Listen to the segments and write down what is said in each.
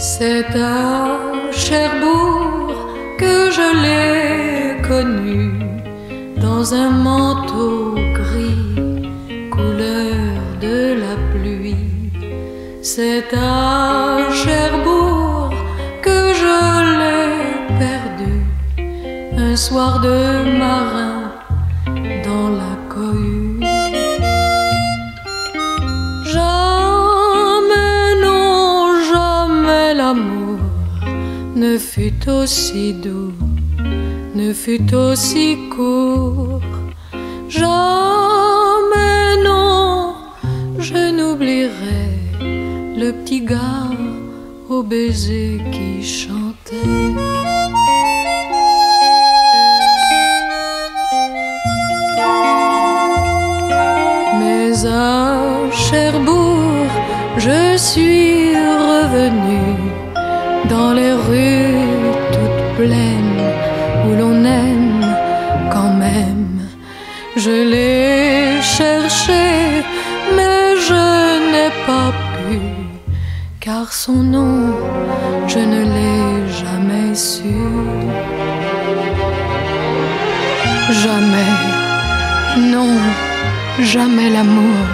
C'est à Cherbourg que je l'ai connu, dans un manteau gris, couleur de la pluie. C'est à Cherbourg que je l'ai perdu, un soir de marin dans la cohue. Jamais, non, jamais l'amour ne fut aussi doux, ne fut aussi court. Jamais, non, je n'oublierai le petit gars au baiser qui chantait. Mais à Cherbourg, je suis revenue dans les rues toutes pleines où l'on aime quand même. Je l'ai cherché, mais je n'ai pas pu, car son nom, je ne l'ai jamais su. Jamais, non, jamais l'amour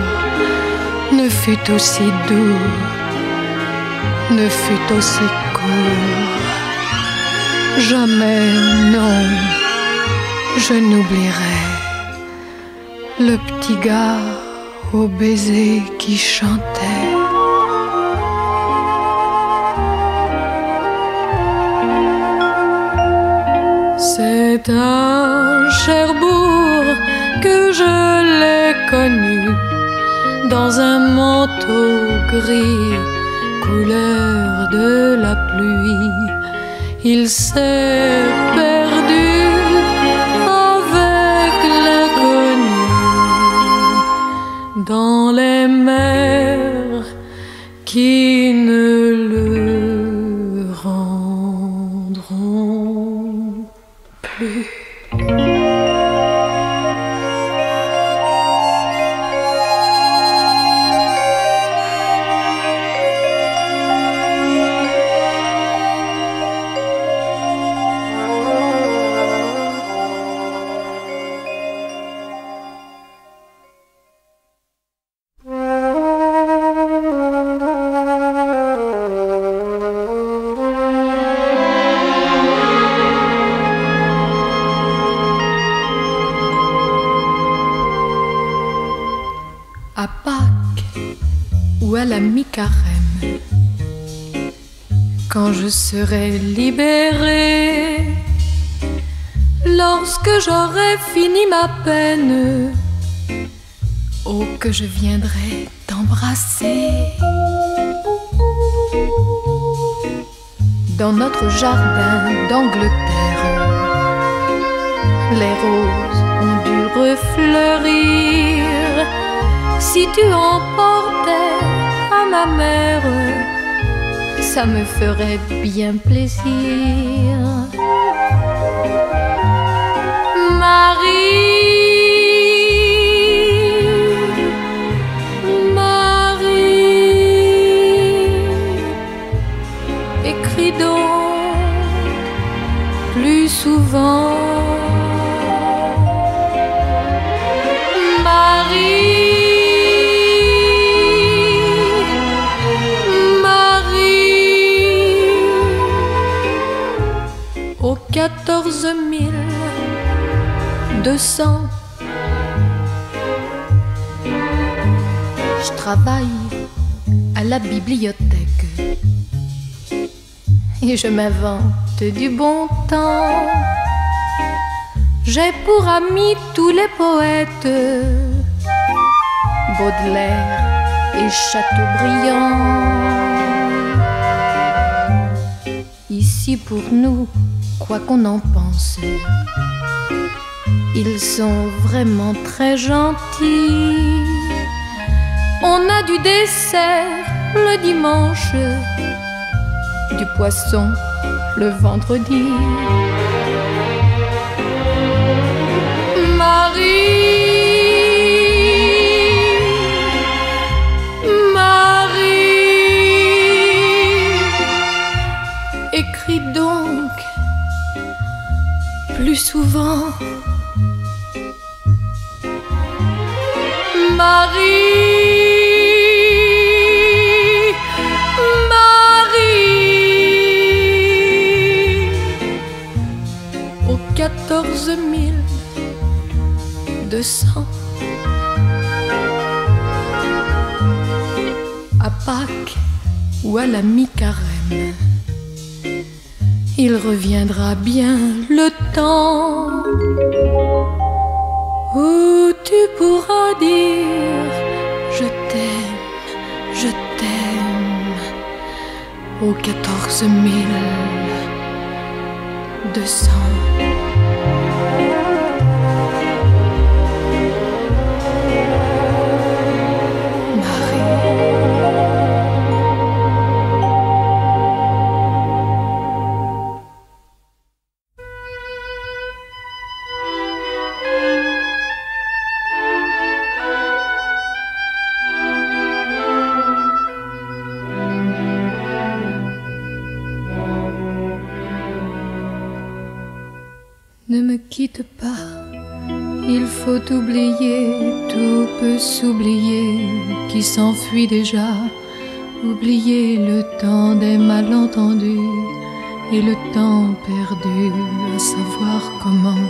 ne fut aussi doux, ne fut aussi court. Jamais, non, je n'oublierai le petit gars au baiser qui chantait. C'est à Cherbourg que je l'ai connu, dans un manteau gris, couleur de la pluie. Il s'est perdu avec l'inconnu dans les mers qui ne le rendront plus. À Pâques ou à la mi-carême, quand je serai libérée, lorsque j'aurai fini ma peine, oh que je viendrai t'embrasser. Dans notre jardin d'Angleterre, les roses ont dû refleurir. Si tu emportais à ma mère, ça me ferait bien plaisir. Marie, écris donc plus souvent. Au 14 200, je travaille à la bibliothèque et je m'invente du bon temps. J'ai pour amis tous les poètes, Baudelaire et Chateaubriand. Ici pour nous, quoi qu'on en pense, ils sont vraiment très gentils. On a du dessert le dimanche, du poisson le vendredi. souvent. Marie, Marie, au 14 200. À Pâques ou à la mi-carême, il reviendra bien le temps où tu pourras dire je t'aime au 14 200. Ne me quitte pas, il faut oublier, tout peut s'oublier, qui s'enfuit déjà. Oublier le temps des malentendus et le temps perdu à savoir comment.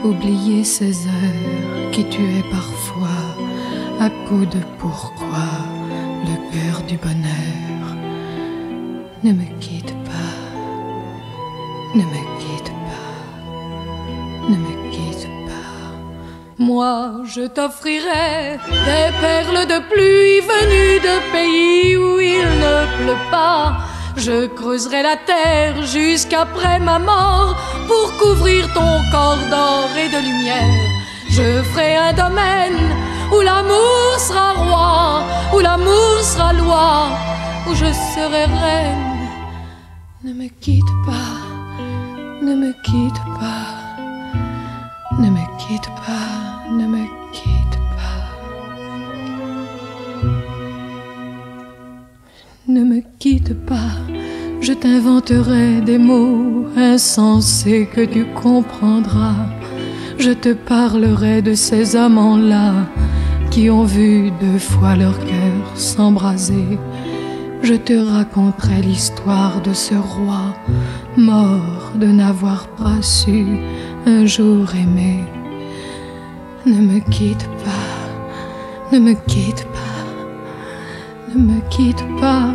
Oublier ces heures qui tuaient parfois à coups de pourquoi le cœur du bonheur. Ne me quitte pas, ne me quitte pas. Ne me quitte pas. Moi, je t'offrirai des perles de pluie venues de pays où il ne pleut pas. Je creuserai la terre jusqu'après ma mort pour couvrir ton corps d'or et de lumière. Je ferai un domaine où l'amour sera roi, où l'amour sera loi, où je serai reine. Ne me quitte pas, ne me quitte pas. Ne me quitte pas, ne me quitte pas. Ne me quitte pas, je t'inventerai des mots insensés que tu comprendras. Je te parlerai de ces amants-là qui ont vu 2 fois leur cœur s'embraser. Je te raconterai l'histoire de ce roi mort de n'avoir pas su un jour aimer. Ne me quitte pas, ne me quitte pas, ne me quitte pas,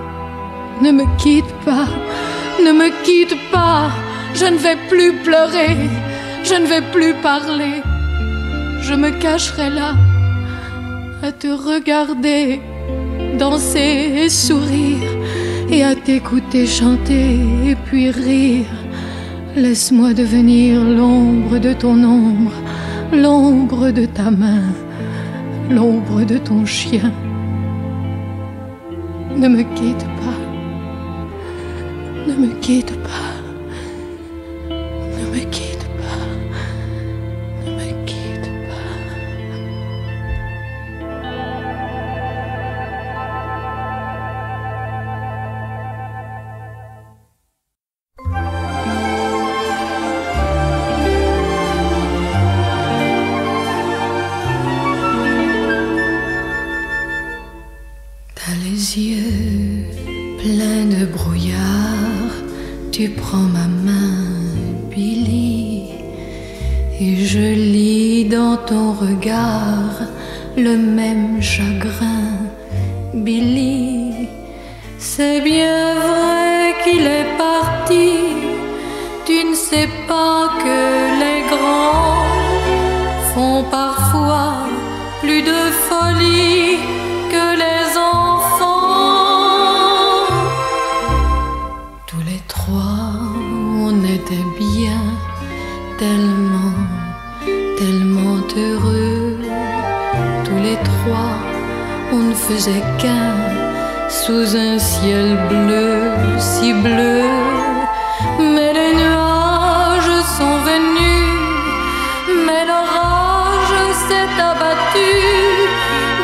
ne me quitte pas, ne me quitte pas. Je ne vais plus pleurer, je ne vais plus parler. Je me cacherai là à te regarder danser et sourire et à t'écouter chanter et puis rire. Laisse-moi devenir l'ombre de ton ombre, l'ombre de ta main, l'ombre de ton chien. Ne me quitte pas, ne me quitte pas, ne me quitte pas, ne me quitte pas. T'as les yeux pleins de brouillard, tu prends ma main, Billy, et je lis dans ton regard le même chagrin, Billy. C'est bien vrai qu'il est parti, tu ne sais pas que les grands font parfois plus de folie que les enfants. Tous les 3, on était bien, tellement, tellement heureux. Tous les 3, on ne faisait qu'un sous un ciel bleu, si bleu. Mais les nuages sont venus, mais l'orage s'est abattu,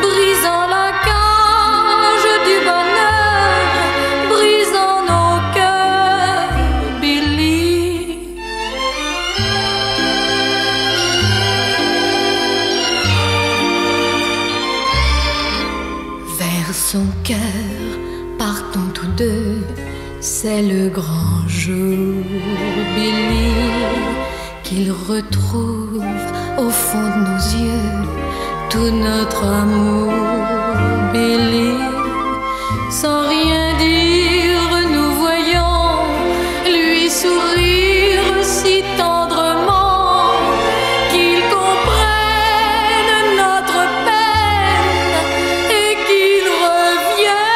brisant la cage du bonheur, brisant nos cœurs, Billy. ton cœur, partons tous deux, c'est le grand jour, Billy, qu'il retrouve au fond de nos yeux tout notre amour, Billy. Sans rien dire, nous voyons lui sourire si tendrement qu'il comprenne notre peine et qu'il revienne.